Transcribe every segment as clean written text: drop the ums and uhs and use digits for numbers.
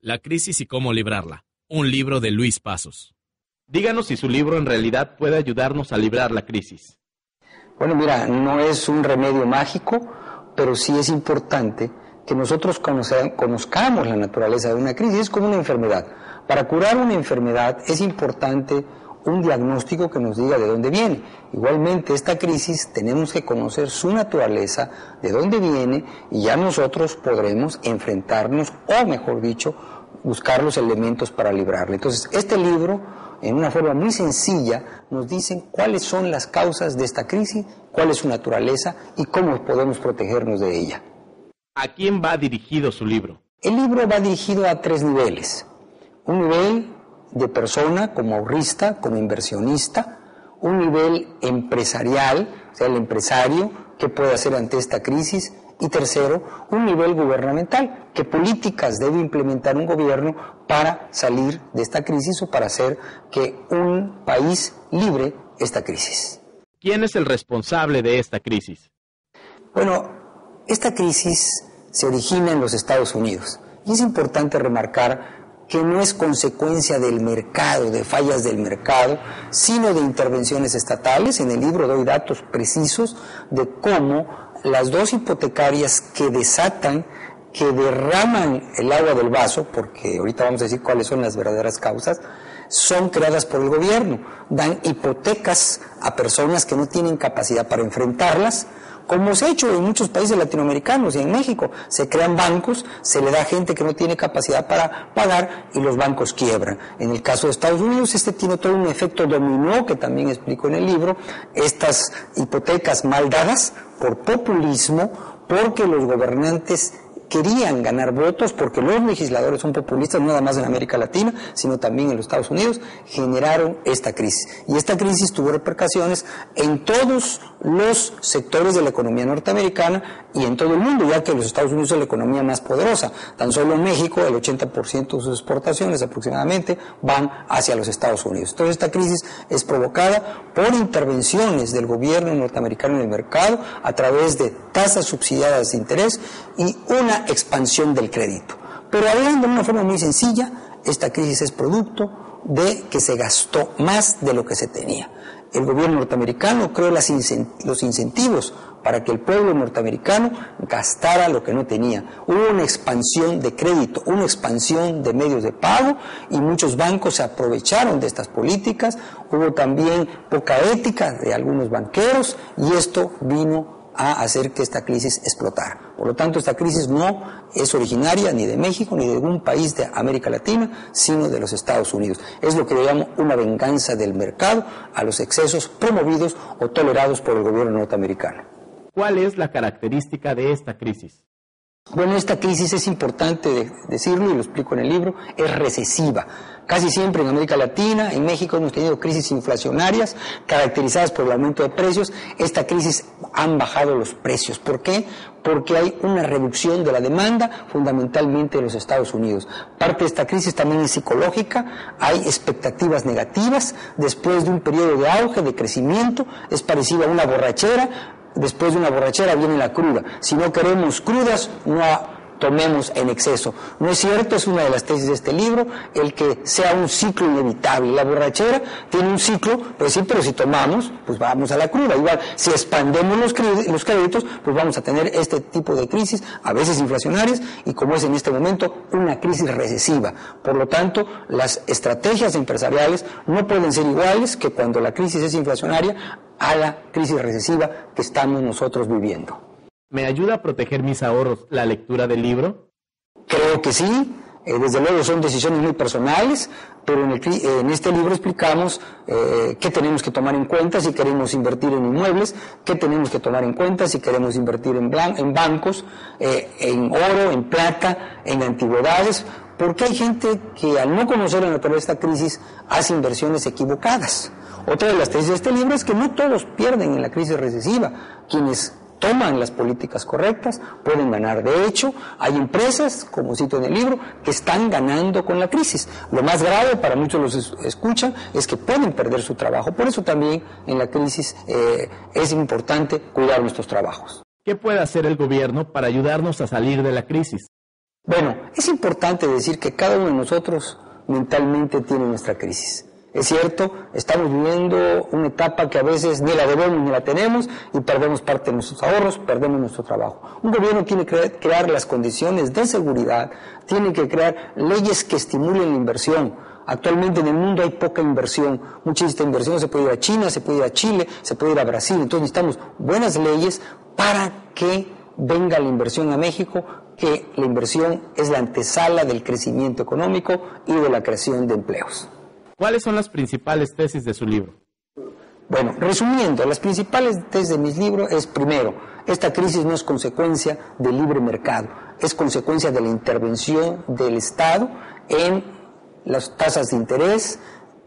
La crisis y cómo librarla. Un libro de Luis Pasos. Díganos si su libro en realidad puede ayudarnos a librar la crisis. Bueno, mira, no es un remedio mágico, pero sí es importante que nosotros conozcamos la naturaleza de una crisis. Es como una enfermedad. Para curar una enfermedad es importante un diagnóstico que nos diga de dónde viene. Igualmente, esta crisis tenemos que conocer su naturaleza, de dónde viene, y ya nosotros podremos enfrentarnos, o mejor dicho, buscar los elementos para librarla. Entonces, este libro, en una forma muy sencilla, nos dicen cuáles son las causas de esta crisis, cuál es su naturaleza y cómo podemos protegernos de ella. ¿A quién va dirigido su libro? El libro va dirigido a 3 niveles. Un nivel de persona, como ahorrista, como inversionista, un nivel empresarial, o sea, el empresario, qué puede hacer ante esta crisis, y tercero, un nivel gubernamental, qué políticas debe implementar un gobierno para salir de esta crisis o para hacer que un país libre esta crisis. ¿Quién es el responsable de esta crisis? Bueno, esta crisis se origina en los Estados Unidos y es importante remarcar que no es consecuencia del mercado, de fallas del mercado, sino de intervenciones estatales. En el libro doy datos precisos de cómo las 2 hipotecarias que desatan, que derraman el agua del vaso, porque ahorita vamos a decir cuáles son las verdaderas causas, son creadas por el gobierno. Dan hipotecas a personas que no tienen capacidad para enfrentarlas, como se ha hecho en muchos países latinoamericanos y en México. Se crean bancos, se le da a gente que no tiene capacidad para pagar y los bancos quiebran. En el caso de Estados Unidos, tiene todo un efecto dominó que también explico en el libro. Estas hipotecas mal dadas por populismo, porque los gobernantes querían ganar votos, porque los legisladores son populistas, no nada más en América Latina, sino también en los Estados Unidos, generaron esta crisis. Y esta crisis tuvo repercusiones en todos los sectores de la economía norteamericana y en todo el mundo, ya que los Estados Unidos es la economía más poderosa. Tan solo en México, el 80% de sus exportaciones aproximadamente van hacia los Estados Unidos. Entonces, esta crisis es provocada por intervenciones del gobierno norteamericano en el mercado a través de tasas subsidiadas de interés y una expansión del crédito. Pero hablando de una forma muy sencilla, esta crisis es producto de que se gastó más de lo que se tenía. El gobierno norteamericano creó los incentivos para que el pueblo norteamericano gastara lo que no tenía. Hubo una expansión de crédito, una expansión de medios de pago y muchos bancos se aprovecharon de estas políticas. Hubo también poca ética de algunos banqueros y esto vino a hacer que esta crisis explotara. Por lo tanto, esta crisis no es originaria ni de México ni de ningún país de América Latina, sino de los Estados Unidos. Es lo que yo llamo una venganza del mercado a los excesos promovidos o tolerados por el gobierno norteamericano. ¿Cuál es la característica de esta crisis? Bueno, esta crisis es importante decirlo y lo explico en el libro, es recesiva. Casi siempre en América Latina, en México hemos tenido crisis inflacionarias caracterizadas por el aumento de precios. Esta crisis han bajado los precios. ¿Por qué? Porque hay una reducción de la demanda, fundamentalmente en los Estados Unidos. Parte de esta crisis también es psicológica, hay expectativas negativas después de un periodo de auge, de crecimiento, es parecido a una borrachera. Después de una borrachera viene la cruda. Si no queremos crudas, no tomemos en exceso. No es cierto, es una de las tesis de este libro, el que sea un ciclo inevitable. La borrachera tiene un ciclo, pero si tomamos, pues vamos a la cruda. Igual, si expandemos los créditos, pues vamos a tener este tipo de crisis, a veces inflacionarias, y como es en este momento, una crisis recesiva. Por lo tanto, las estrategias empresariales no pueden ser iguales que cuando la crisis es inflacionaria a la crisis recesiva que estamos nosotros viviendo. ¿Me ayuda a proteger mis ahorros la lectura del libro? Creo que sí. Desde luego son decisiones muy personales, pero en este libro explicamos qué tenemos que tomar en cuenta si queremos invertir en inmuebles, qué tenemos que tomar en cuenta si queremos invertir en bancos, en oro, en plata, en antigüedades, porque hay gente que al no conocer la naturaleza de esta crisis hace inversiones equivocadas. Otra de las tesis de este libro es que no todos pierden en la crisis recesiva. Quienes toman las políticas correctas pueden ganar. De hecho, hay empresas, como cito en el libro, que están ganando con la crisis. Lo más grave, para muchos los escuchan, es que pueden perder su trabajo. Por eso también en la crisis es importante cuidar nuestros trabajos. ¿Qué puede hacer el gobierno para ayudarnos a salir de la crisis? Bueno, es importante decir que cada uno de nosotros mentalmente tiene nuestra crisis. Es cierto, estamos viviendo una etapa que a veces ni la debemos ni la tenemos y perdemos parte de nuestros ahorros, perdemos nuestro trabajo. Un gobierno tiene que crear las condiciones de seguridad, tiene que crear leyes que estimulen la inversión. Actualmente en el mundo hay poca inversión, mucha de esta inversión se puede ir a China, se puede ir a Chile, se puede ir a Brasil. Entonces necesitamos buenas leyes para que venga la inversión a México, que la inversión es la antesala del crecimiento económico y de la creación de empleos. ¿Cuáles son las principales tesis de su libro? Bueno, resumiendo, las principales tesis de mis libros es, primero, esta crisis no es consecuencia del libre mercado, es consecuencia de la intervención del Estado en las tasas de interés,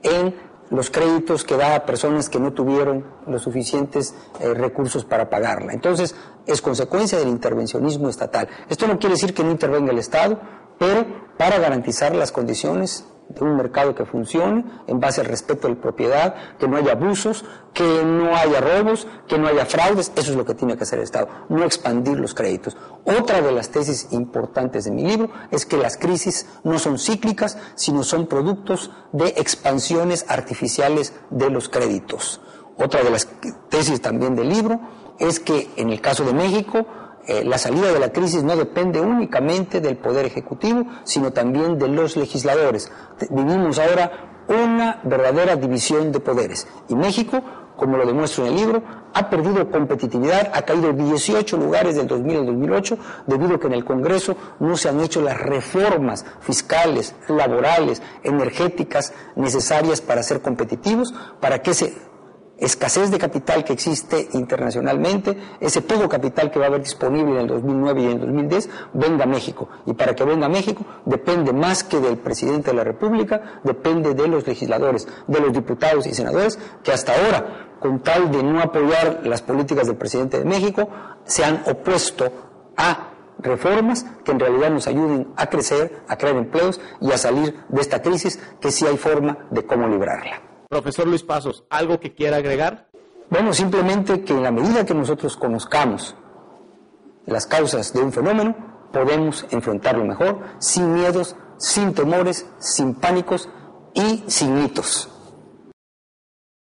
en los créditos que da a personas que no tuvieron los suficientes recursos para pagarla. Entonces, es consecuencia del intervencionismo estatal. Esto no quiere decir que no intervenga el Estado, pero para garantizar las condiciones de un mercado que funcione en base al respeto de la propiedad, que no haya abusos, que no haya robos, que no haya fraudes. Eso es lo que tiene que hacer el Estado, no expandir los créditos. Otra de las tesis importantes de mi libro es que las crisis no son cíclicas, sino son productos de expansiones artificiales de los créditos. Otra de las tesis también del libro es que en el caso de México, la salida de la crisis no depende únicamente del Poder Ejecutivo, sino también de los legisladores. Vivimos ahora una verdadera división de poderes. Y México, como lo demuestro en el libro, ha perdido competitividad, ha caído 18 lugares del 2000 al 2008, debido a que en el Congreso no se han hecho las reformas fiscales, laborales, energéticas necesarias para ser competitivos, para que ese escasez de capital que existe internacionalmente, ese poco capital que va a haber disponible en el 2009 y en el 2010, venga a México. Y para que venga a México depende más que del presidente de la República, depende de los legisladores, de los diputados y senadores, que hasta ahora, con tal de no apoyar las políticas del presidente de México, se han opuesto a reformas que en realidad nos ayuden a crecer, a crear empleos y a salir de esta crisis, que sí hay forma de cómo librarla. Profesor Luis Pasos, ¿algo que quiera agregar? Bueno, simplemente que en la medida que nosotros conozcamos las causas de un fenómeno, podemos enfrentarlo mejor, sin miedos, sin temores, sin pánicos y sin mitos.